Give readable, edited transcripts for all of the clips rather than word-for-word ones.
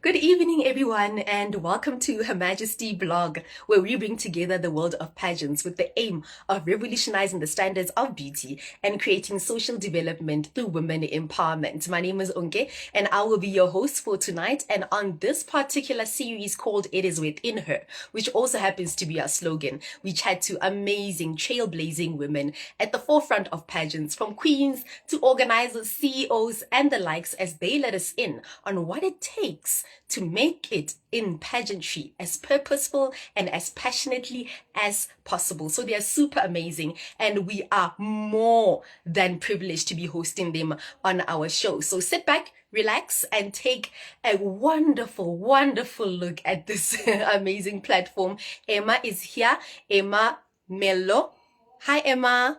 Good evening, everyone, and welcome to Her Majesty blog, where we bring together the world of pageants with the aim of revolutionizing the standards of beauty and creating social development through women empowerment. My name is Unke, and I will be your host for tonight. And on this particular series called It Is Within Her, which also happens to be our slogan, we chat to amazing, trailblazing women at the forefront of pageants, from queens to organizers, CEOs, and the likes, as they let us in on what it takes to make it in pageantry as purposeful and as passionately as possible. So they are super amazing, and we are more than privileged to be hosting them on our show. So sit back, relax, and take a wonderful, wonderful look at this amazing platform. Emma is here. Emma Mello. Hi, Emma.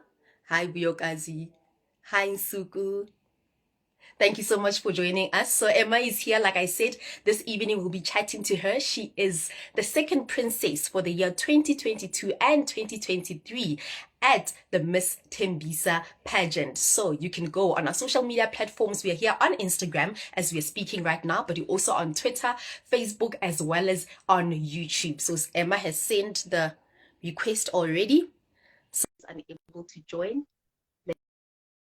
Hi, Biokazi. Hi, Nsuku. Thank you so much for joining us. So Emma is here. Like I said, this evening we'll be chatting to her. She is the second princess for the year 2022 and 2023 at the Miss Tembisa pageant. So you can go on our social media platforms. We are here on Instagram as we are speaking right now, but you're also on Twitter, Facebook, as well as on YouTube. So Emma has sent the request already. So she's unable to join.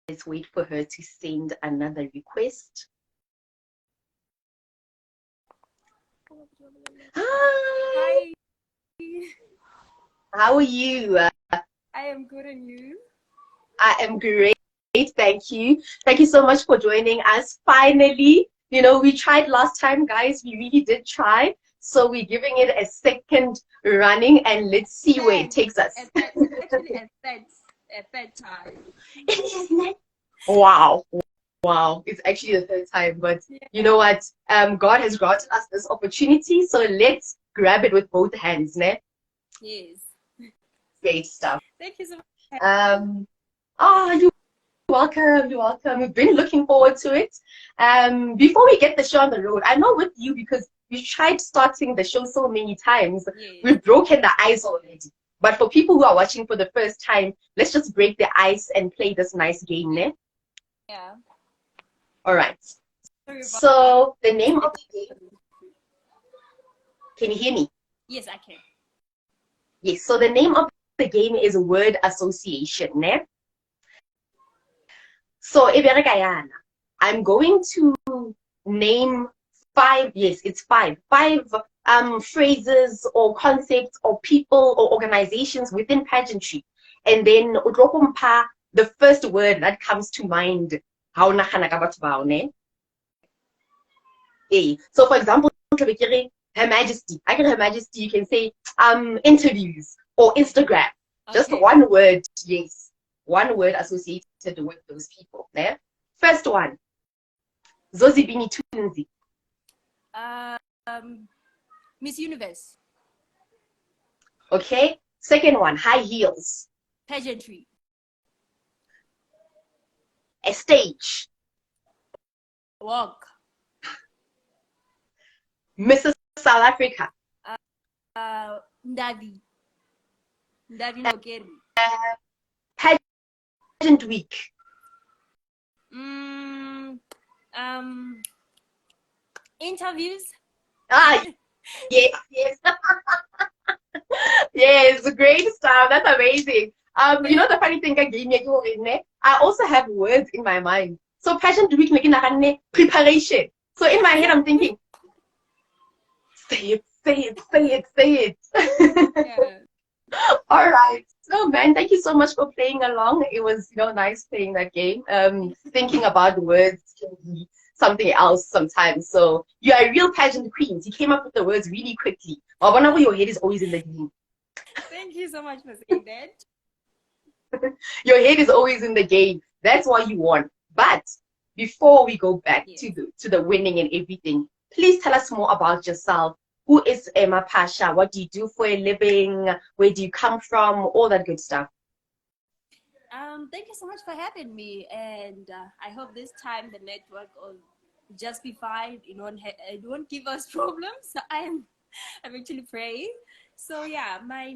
Let's wait for her to send another request. Hi. How are you? I am good, and you? I am great. Thank you. Thank you so much for joining us. Finally, we tried last time, guys. We really did try. So we're giving it a second running, and let's see where it takes us. Actually, a third time. Isn't it? Wow. It's actually the third time, but you know what? God has granted us this opportunity, so let's grab it with both hands, ne? Yes. Great stuff. Thank you so much. You're welcome. You're welcome. We've been looking forward to it. Before we get the show on the road, I know with you, because we tried starting the show so many times, we've broken the ice already. But for people who are watching for the first time, let's just break the ice and play this nice game, ne? Yeah. All right. So the name of the game. Can you hear me? Yes, I can. Yes. So the name of the game is word association, ne? So I'm going to name five. Yes, it's five phrases or concepts or people or organizations within pageantry, and then the first word that comes to mind. So for example, Her Majesty. Her Majesty, you can say interviews or Instagram. Okay. Just one word, yes. One word associated with those people. There. First one. Zozibini Tunzi. Miss Universe. Okay. Second one, high heels. Pageantry. A stage. Walk. Mrs. South Africa. Ndavi Nokeri. Pageant week. Interviews. Yes. Yes, great stuff. That's amazing. You know the funny thing, I also have words in my mind. So pageant week making a preparation. So in my head I'm thinking, say it. Yeah. All right. So man, thank you so much for playing along. It was nice playing that game. Thinking about words can be something else sometimes. So you are a real pageant queen. You came up with the words really quickly. Whenever your head is always in the game. Thank you so much for saying that. Your head is always in the game. That's why you won. But before we go back to the winning and everything, please tell us more about yourself. Who is Emma Pasha? What do you do for a living? Where do you come from? All that good stuff. Thank you so much for having me, and I hope this time the network will just be fine. It won't give us problems. I'm actually praying. So yeah, my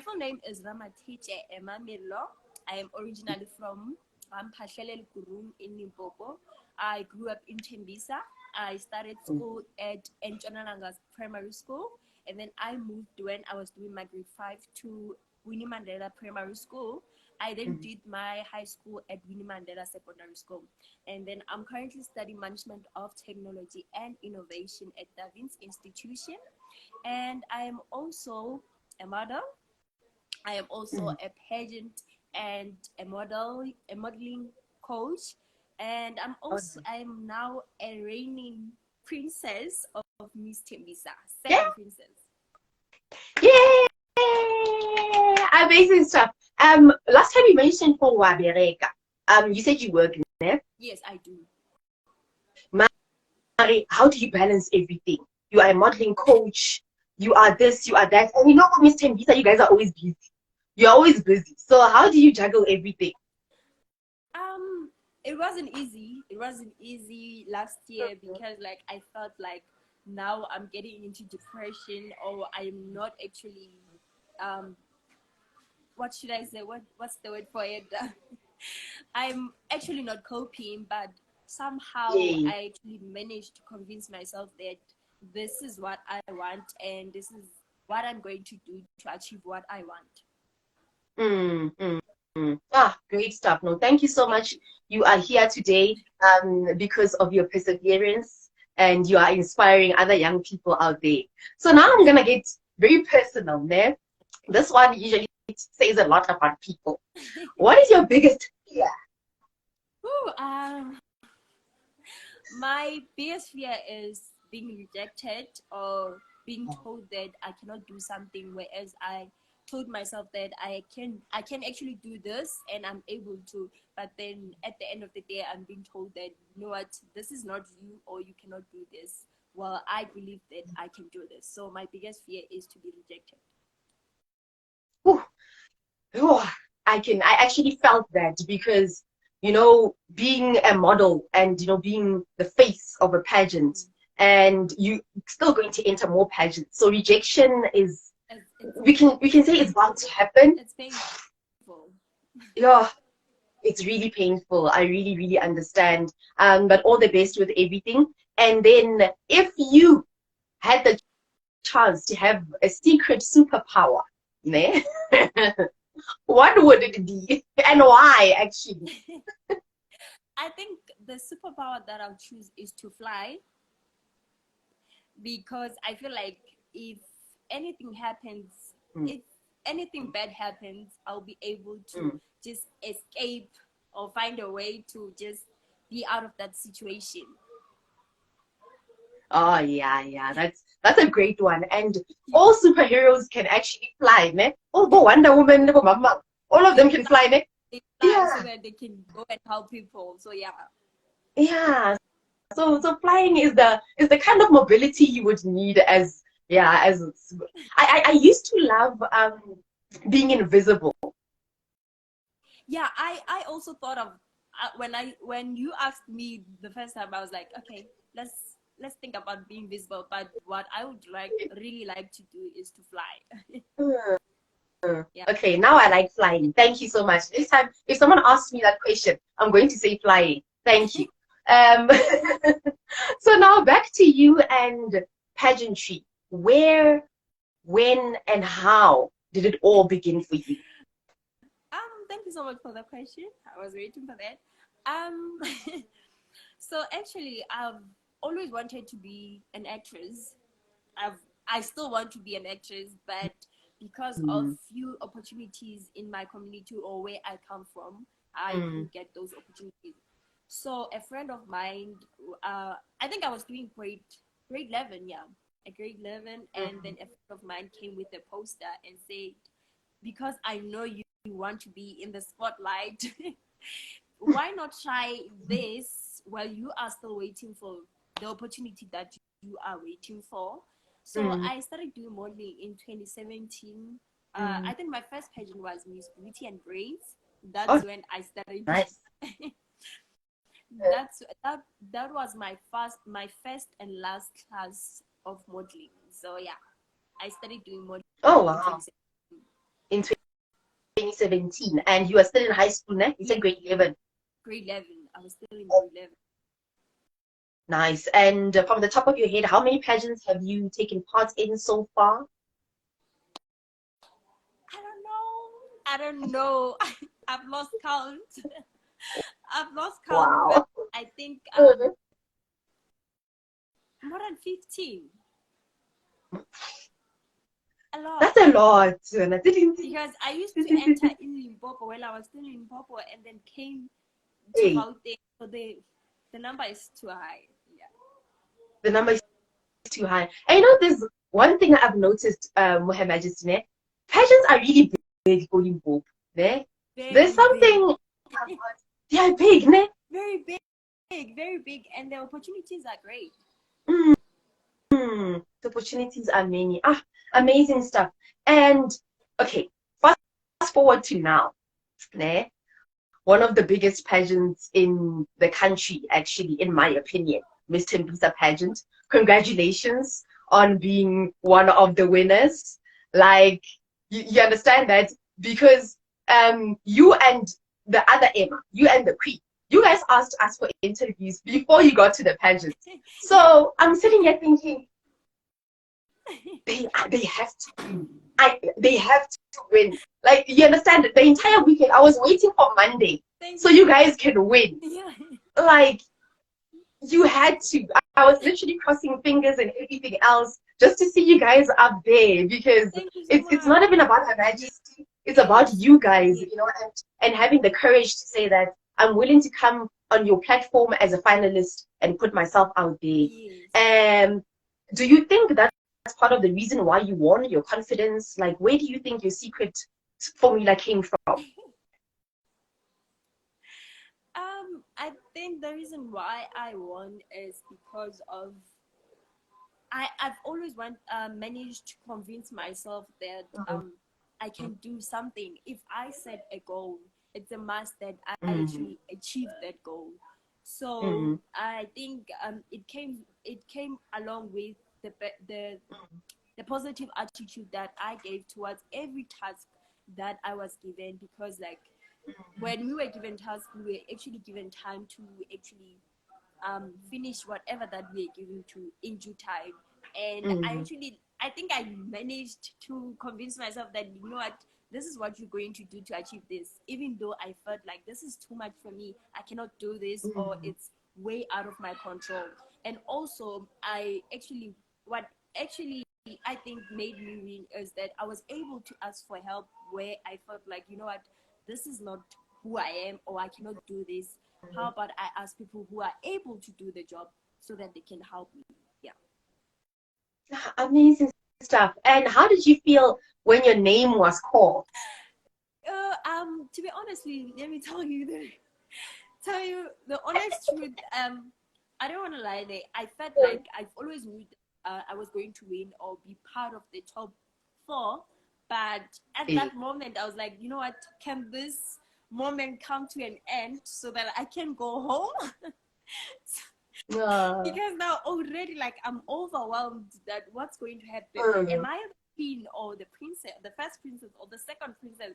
full name is Ramatiche Emma Milo. I am originally from Mphahlele Kurung in Limpopo. I grew up in Tembisa. I started school at Nchonalanga's primary school, and then I moved when I was doing my grade 5 to Winnie Mandela Primary School. I then did my high school at Winnie Mandela Secondary School. And then I'm currently studying management of technology and innovation at Da Vinci Institution. And I am also a model. I am also a pageant and a modeling coach. And I am now a reigning princess of Miss Tembisa, second princess. Yay! Amazing stuff. Last time you mentioned for Wabereka, you said you work there. Yes, I do. Mari, how do you balance everything? You are a modeling coach, you are this, you are that. And you know, Miss Tembisa, you guys are always busy. You're always busy. So how do you juggle everything? It wasn't easy. It wasn't easy last year because like I felt like now I'm getting into depression, or I'm not actually what should I say? What's the word for it? I'm actually not coping, but somehow I actually managed to convince myself that this is what I want and this is what I'm going to do to achieve what I want. Great stuff. No, thank you so much. You are here today because of your perseverance, and you are inspiring other young people out there. So now I'm gonna get very personal, né? This one usually says a lot about people. What is your biggest fear? My biggest fear is being rejected or being told that I cannot do something, whereas I told myself that I can actually do this and I'm able to, but then at the end of the day I'm being told that, you know what, this is not you, or you cannot do this. Well, I believe that I can do this. So my biggest fear is to be rejected. I actually felt that because, you know, being a model and, you know, being the face of a pageant, and you still going to enter more pageants. So rejection is, we can say it's bound to happen. It's painful. Yeah, it's really painful. I really, really understand. But all the best with everything. And then if you had the chance to have a secret superpower, né? What would it be and why, actually? I think the superpower that I'll choose is to fly, because I feel like if anything happens, if anything bad happens, I'll be able to just escape or find a way to just be out of that situation. Oh yeah, that's a great one. And all superheroes can actually fly, ne? Oh, Wonder Woman, Mama, all of them can fly, ne? They fly so that they can go and help people. So yeah. Yeah. So flying is the kind of mobility you would need as I used to love being invisible. Yeah, I also thought of when you asked me the first time, I was like, okay, let's think about being visible, but what I would really like to do is to fly. Yeah. Okay, now I like flying. Thank you so much. Next time, if someone asks me that question, I'm going to say flying. Thank you. So now back to you and pageantry. Where, when, and how did it all begin for you? Thank you so much for the question. I was waiting for that. So actually, I've always wanted to be an actress. I still want to be an actress, but because of few opportunities in my community or where I come from, I didn't get those opportunities. So a friend of mine, I think I was doing grade 11, yeah, a grade 11, and then a friend of mine came with a poster and said, because I know you want to be in the spotlight, why not try this while you are still waiting for the opportunity that you are waiting for? So I started doing modeling in 2017. I think my first pageant was Miss Beauty and Brains. That's when I started. Nice. That was my first and last class of modeling. So yeah, I started doing modeling. Oh wow. In 2017, and you are still in high school, né? You said grade 11. Grade 11. I was still in grade 11. Nice. And from the top of your head, how many pageants have you taken part in so far? I don't know. I don't know. I've lost count. I've lost count, but Wow. I think Mhm. more than 15. A lot. That's a lot. And I didn't. Because I used to enter in Limpopo while I was still in Limpopo and then came to Hey, Gauteng. So the number is too high. Yeah. the number is too high. And you know, there's one thing I've noticed, Her Majesty, ne? Pageants are really big for Limpopo, ne? There's Very big. something, they are big, ne? Very big. Very big. And the opportunities are great. The opportunities are many. Amazing stuff. And okay, fast forward to now, ne? One of the biggest pageants in the country, actually, in my opinion, Miss Tembisa pageant. Congratulations on being one of the winners. Like, you understand that? Because you and the other Emma, you and the Queen, you guys asked us for interviews before you got to the pageant. So I'm sitting here thinking, they have to win. They have to win. Like, you understand, the entire weekend I was waiting for Monday so you guys can win. Yeah. Like, you had to. I was literally crossing fingers and everything else just to see you guys up there, because Thank you so it's much. not even about Her Majesty. It's about Yes. you guys, Yes. you know, and having the courage to say that I'm willing to come on your platform as a finalist and put myself out there. Yes. And do you think that's part of the reason why you won? Your confidence? Like, where do you think your secret formula came from? I think the reason why I won is because of I've always managed to convince myself that I can do something. If I set a goal, it's a must that I Mm-hmm. actually achieve that goal. So Mm-hmm. I think it came along with the the positive attitude that I gave towards every task that I was given, because like when we were given tasks, we were actually given time to actually finish whatever that we are given to in due time. And Mm-hmm. I think I managed to convince myself that, you know what, this is what you're going to do to achieve this. Even though I felt like this is too much for me, I cannot do this, or Mm-hmm. it's way out of my control. And also, what actually I think made me win is that I was able to ask for help where I felt like, you know what, this is not who I am, or I cannot do this. How about I ask people who are able to do the job so that they can help me? Yeah. Amazing stuff. And how did you feel when your name was called? To be honestly, let me tell you the honest truth. I don't want to lie there. I felt like I've always knew that, I was going to win or be part of the top four. But at Eh, that moment, I was like, you know what? Can this moment come to an end so that I can go home? uh, Because now already, like, I'm overwhelmed that what's going to happen. Am mm, I the queen or the princess, the first princess or the second princess?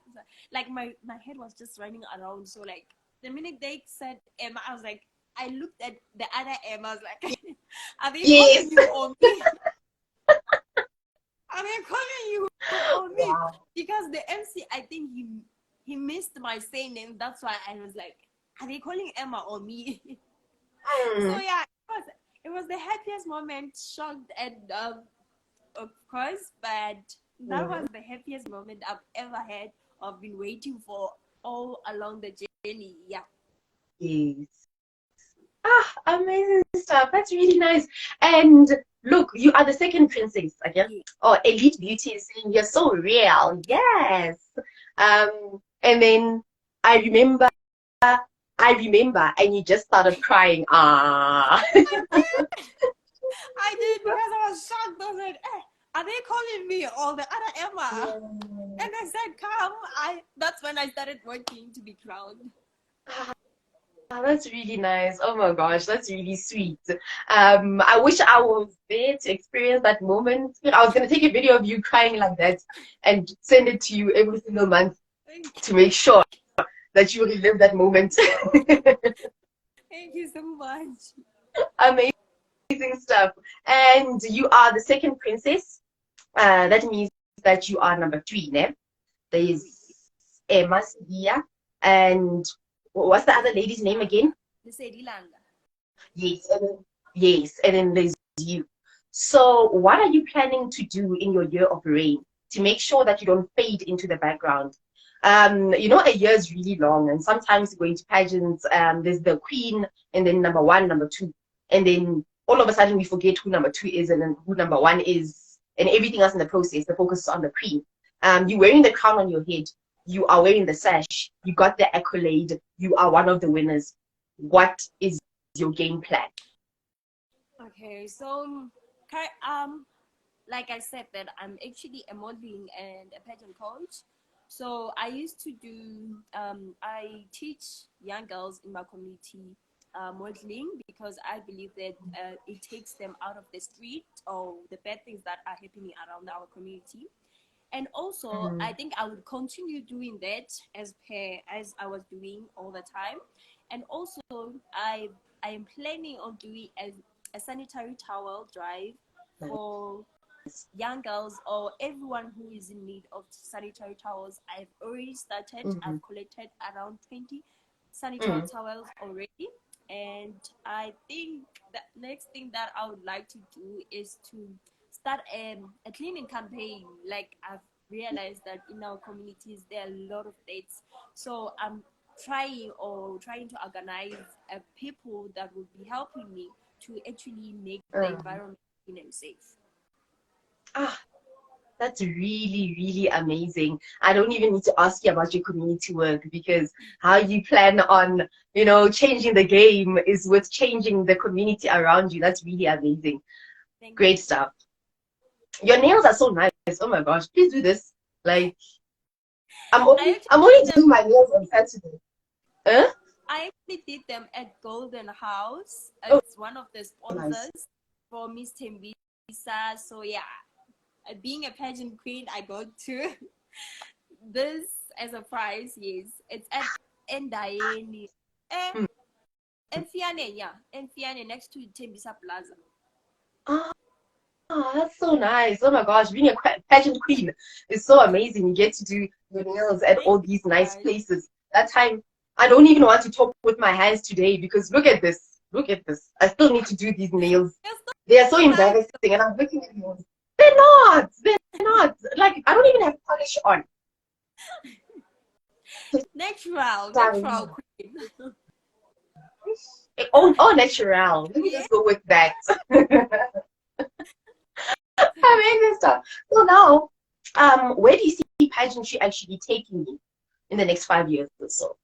Like, my head was just running around. So like the minute they said Emma, I was like, I looked at the other Emma, I was like, are they calling yes. you or me? Are they calling you or me? Wow. Because the MC, I think he missed my saying name. That's why I was like, are they calling Emma or me? So Mm, yeah, it was the happiest moment, shocked and of course, but that mm, was the happiest moment I've ever had. I've been waiting for all along the journey. Yeah. yes. Amazing stuff. That's really nice. And look, you are the second princess, again. Yeah. Oh, Elite Beauty is saying you're so real. Yes. And then I remember, and you just started crying. Ah. I did, because I was shocked. I was like, are they calling me or the other Emma? And I said, come. That's when I started working to be crowned. That's really nice. Oh my gosh, that's really sweet. I wish I was there to experience that moment. I was gonna take a video of you crying like that and send it to you every single month Thank to make sure that you relive that moment. thank you so much. Amazing. amazing stuff. And you are the second princess. That means that you are number three, ne? There is Emma Sidia, and what's the other lady's name again? Yes, and then there's you. So, what are you planning to do in your year of reign to make sure that you don't fade into the background? A year is really long, and sometimes going to pageants, there's the queen, and then number one, number two, and then all of a sudden we forget who number two is and then who number one is, and everything else in the process. The focus is on the queen. You're wearing the crown on your head. You are wearing the sash. You got the accolade. You are one of the winners. What is your game plan? Okay, so like I said, that I'm actually a modeling and a pageant coach. So I used to do, I teach young girls in my community modeling, because I believe that it takes them out of the street or the bad things that are happening around our community. And also, I think I would continue doing that as I was doing all the time. And also, I am planning on doing a sanitary towel drive for young girls or everyone who is in need of sanitary towels. I've already started. I've collected around 20 sanitary towels already. And I think the next thing that I would like to do is to start a cleaning campaign. Like, I've realized that in our communities there are a lot of dates. So I'm trying to organize people that would be helping me to actually make the environment clean and safe. That's really, really amazing. I don't even need to ask you about your community work, because how you plan on, changing the game is with changing the community around you. That's really amazing. Great stuff. Your nails are so nice. Oh my gosh, please do this. Like, I'm only doing my nails on Saturday. Huh? I actually did them at Golden House. It's one of the sponsors for Miss Tembisa. So yeah, being a pageant queen, I got to this as a prize. Yes, it's at Endayeni. Enfiane, next to Tembisa Plaza. Oh, that's so nice. Oh my gosh, being a pageant queen is so amazing. You get to do your nails at all these nice places. That time, I don't even want to talk with my hands today, because look at this. Look at this. I still need to do these nails. They are so embarrassing, and I'm looking at them. They're not. They're not. Like, I don't even have polish on. Natural queen. Oh, natural. Let me just go with that. Amazing stuff. So now, where do you see pageantry actually taking you in the next 5 years or so?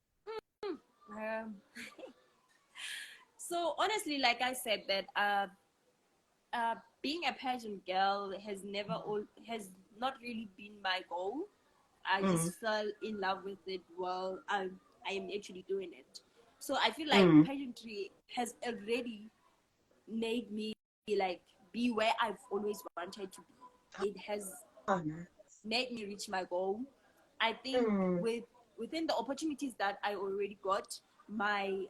So honestly, like I said, that being a pageant girl has not really been my goal. I just fell in love with it while I am actually doing it. So I feel like pageantry has already made me like be where I've always wanted to be. It has made me reach my goal. I think within the opportunities that I already got, my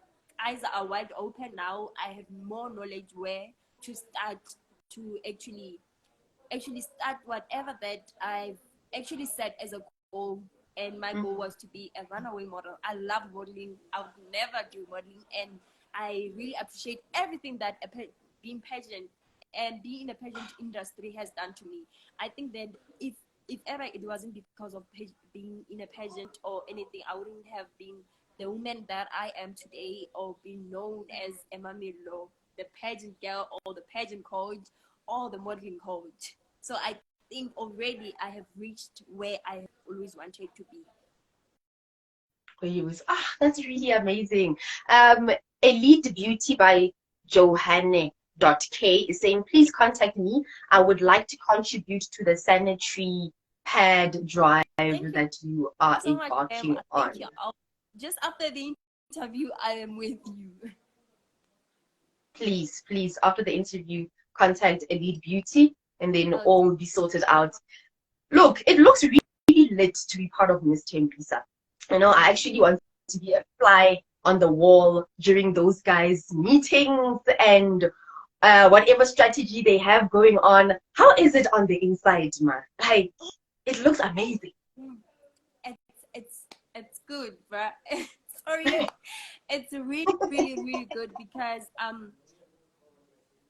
eyes are wide open now. I have more knowledge where to start to actually start whatever that I've actually set as a goal. And my goal was to be a runaway model. I love modeling. I would never do modeling, and I really appreciate everything that being pageant and being in the pageant industry has done to me. I think that if ever it wasn't because of being in a pageant or anything, I wouldn't have been the woman that I am today, or being known as Emma Milo, the pageant girl, or the pageant coach, or the modeling coach. So I think already I have reached where I have always wanted to be. That's really amazing. Elite Beauty by Johanne.k is saying, please contact me. I would like to contribute to the sanitary pad drive that you are embarking on. Thank you. Just after the interview, I am with you. Please, after the interview, contact Elite Beauty, and then all will be sorted out. Look, it looks really lit to be part of Miss Tembisa. I actually want to be a fly on the wall during those guys' meetings and whatever strategy they have going on. How is it on the inside, ma? Like, it looks amazing. Mm. It's good, bruh. Sorry, it's really, really, really good because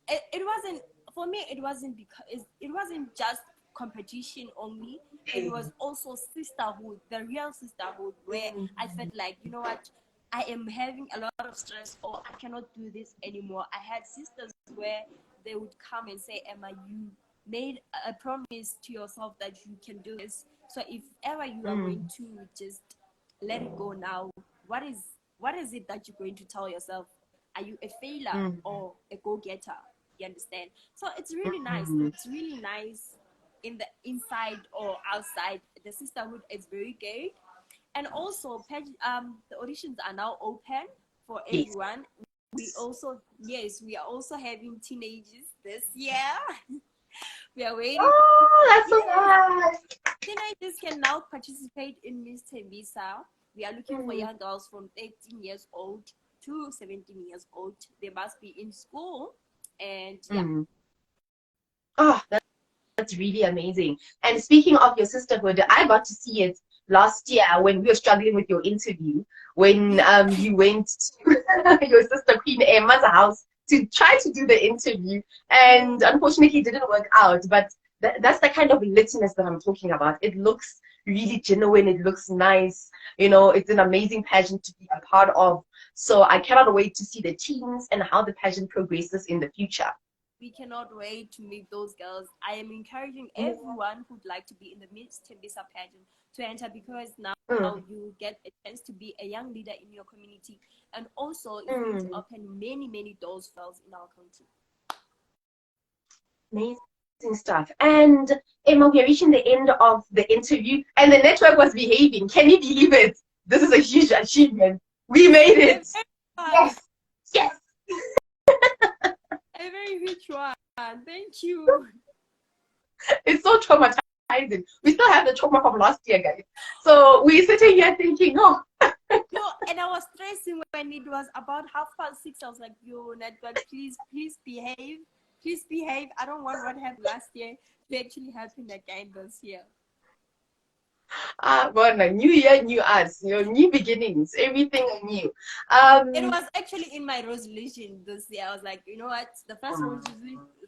it wasn't for me. It wasn't because it wasn't just competition only. It was also sisterhood, the real sisterhood, where I felt like, you know what, I am having a lot of stress, or I cannot do this anymore. I had sisters where they would come and say, Emma, you made a promise to yourself that you can do this. So if ever you are going to just let it go now, what is what is it that you're going to tell yourself? Are you a failure or a go-getter? You understand? So it's really nice. It's really nice in the inside or outside. The sisterhood is very good. And also, the auditions are now open for Yes. everyone. We also, yes, we are also having teenagers this year. We are waiting. Oh, that's so Yes, nice. teenagers can now participate in Miss Tembisa. We are looking for young girls from 13 years old to 17 years old. They must be in school. And yeah, Oh, that's really amazing. And speaking of your sisterhood, I got to see it last year when we were struggling with your interview, when yeah, you went to your sister Queen Emma's house to try to do the interview, yeah. and unfortunately it didn't work out. But that's the kind of litness that I'm talking about. It looks really genuine. It looks nice. You know, it's an amazing pageant to be a part of. So I cannot wait to see the teams and how the pageant progresses in the future. We cannot wait to meet those girls. I am encouraging everyone who'd like to be in the Miss Tembisa pageant to enter, because now Mm, you get a chance to be a young leader in your community, and also it's going to mm. open many, many doors for us in our country. Amazing stuff. And Emma, we're reaching the end of the interview, and the network was behaving. Can you believe it? This is a huge achievement. We made A it. very one, Yes, yes. a very rich one. Thank you. It's so traumatizing. We still have the trauma from last year, guys. So we're sitting here thinking, oh, No, and I was stressing when it was about 6:30. I was like, yo, network, please, please behave. Please behave. I don't want what happened last year to actually happen again this year. well, a new year, new us, new beginnings, everything new. It Um, was actually in my resolution this year. I was like, you know what? The first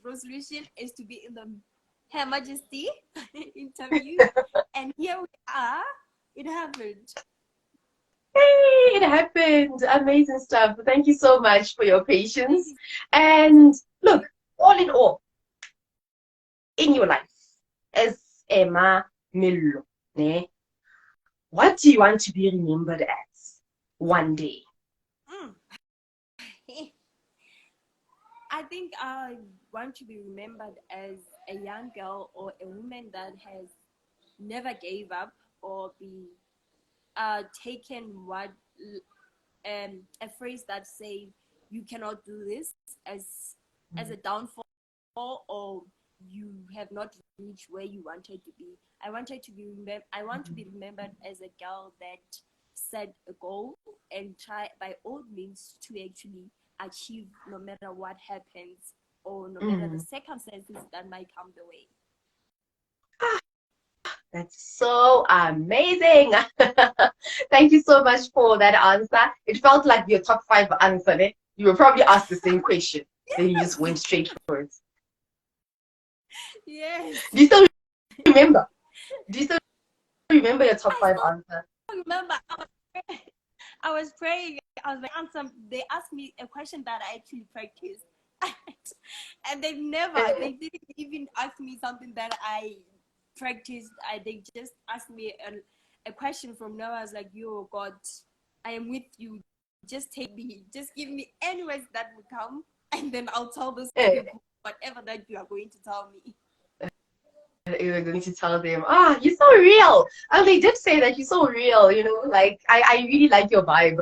resolution is to be in the Her Majesty interview. And here we are. It happened. hey, it happened. Amazing stuff. Thank you so much for your Thank patience. you. And look, all in all, in your life, as Emma Millo, ne, what do you want to be remembered as one day? Mm. I think I want to be remembered as a young girl or a woman that has never gave up or be taken what a phrase that say you cannot do this as a downfall, or you have not reached where you wanted to be. I want to be remembered as a girl that set a goal and try by all means to actually achieve, no matter what happens or no matter the Mm. circumstances that might come the way. That's so amazing. Thank you so much for that answer. It felt like your top five answer. Eh? You were probably asked the same question. Then you just went straight for it. Yes, Do you still remember? Do you still remember your top I five still answer? remember. I was praying. I was like, answer. They asked me a question that I actually practiced, and they didn't even ask me something that I practiced. They just asked me a question from now. I was like, yo, God, I am with you. Just take me. Just give me any words that will come, and then I'll tell those people whatever that you are going to tell me. You were going to tell them, you're so real. And they did say that you're so real, like I really like your vibe.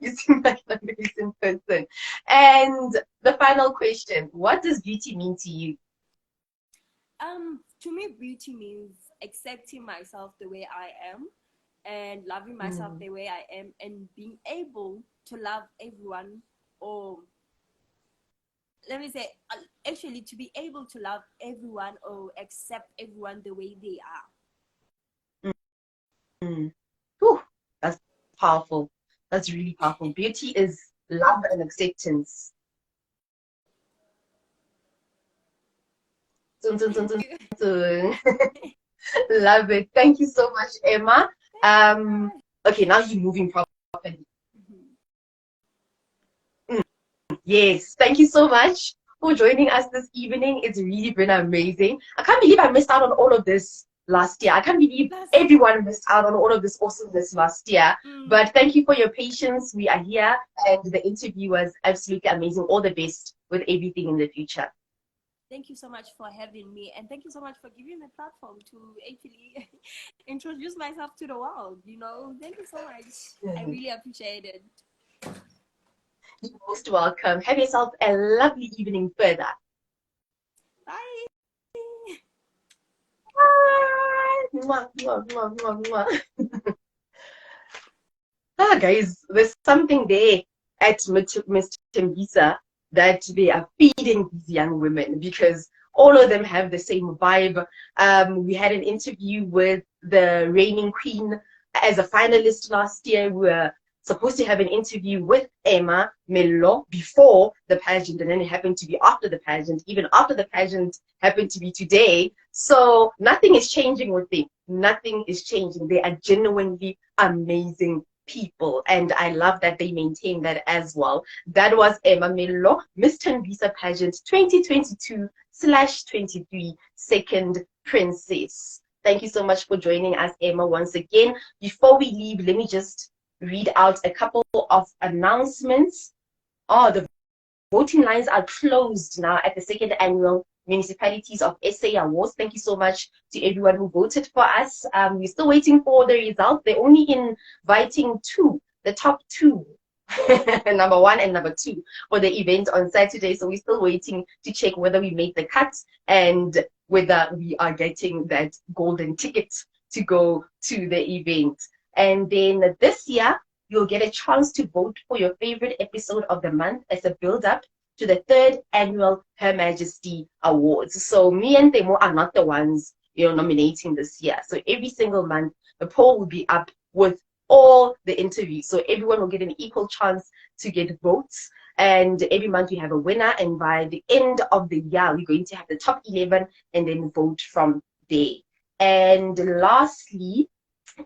You seem like an amazing person. And the final question, what does beauty mean to you? To me, beauty means accepting myself the way I am and loving myself Mm, the way I am and being able to love everyone or let me say, actually, to be able to love everyone or accept everyone the way they are. Mm. Whew, that's powerful. That's really powerful. Beauty is love and acceptance. Dun, dun, dun, Thank dun, you. dun. Love it. Thank you so much, Emma. Thank you so much. Okay, now you're moving properly. Mhm. Yes, thank you so much for joining us this evening. It's really been amazing. I can't believe I missed out on all of this last year. I can't believe That's everyone missed out on all of this awesomeness last year. mm, But thank you for your patience. We are here, and the interview was absolutely amazing. All the best with everything in the future. thank you so much for having me, and thank you so much for giving me a platform to actually introduce myself to the world. Thank you so much. I You're really appreciate it. most welcome. Have yourself a lovely evening further. Bye. Bye. Mwah, mwah, mwah, mwah, mwah. Ah, guys, there's something there at Mr. Tembisa that they are feeding these young women because all of them have the same vibe. We had an interview with the reigning queen as a finalist last year. We were supposed to have an interview with Emma Mello before the pageant, and then it happened to be after the pageant. Even after the pageant happened to be today. So nothing is changing with them. Nothing is changing. They are genuinely amazing people, and I love that they maintain that as well. That was Emma Mello, Miss Tembisa Pageant 2022/23 Second Princess. Thank you so much for joining us, Emma, once again. Before we leave, let me just read out a couple of announcements. Oh, the voting lines are closed now at the second annual Municipalities of SA Awards. Thank you so much to everyone who voted for us. We're still waiting for the results. They're only inviting the top two, number one and number two, for the event on Saturday. So we're still waiting to check whether we made the cut and whether we are getting that golden ticket to go to the event. And then this year, you'll get a chance to vote for your favorite episode of the month as a build-up to the third annual Her Majesty Awards. So me and Temo are not the ones, nominating this year. So every single month, the poll will be up with all the interviews. So everyone will get an equal chance to get votes. And every month we have a winner. And by the end of the year, we're going to have the top 11 and then vote from there. And lastly,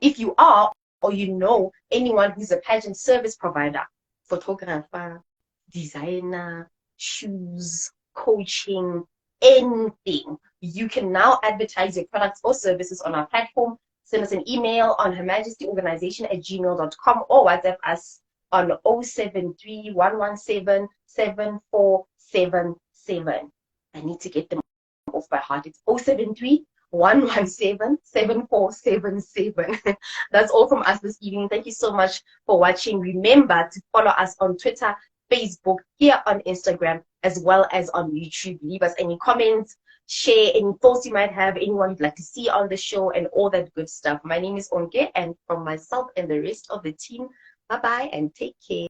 if you are or you know anyone who's a pageant service provider, photographer, designer, shoes, coaching, anything, you can now advertise your products or services on our platform. Send us an email on hermajesty.organization@gmail.com or WhatsApp us on 073 117 7477. I need to get them off by heart. It's 073 117 7477. That's all from us this evening. Thank you so much for watching. Remember to follow us on Twitter, Facebook, here on Instagram, as well as on YouTube. Leave us any comments, share any thoughts you might have, anyone you'd like to see on the show, and all that good stuff. My name is Onke, and from myself and the rest of the team, bye-bye and take care.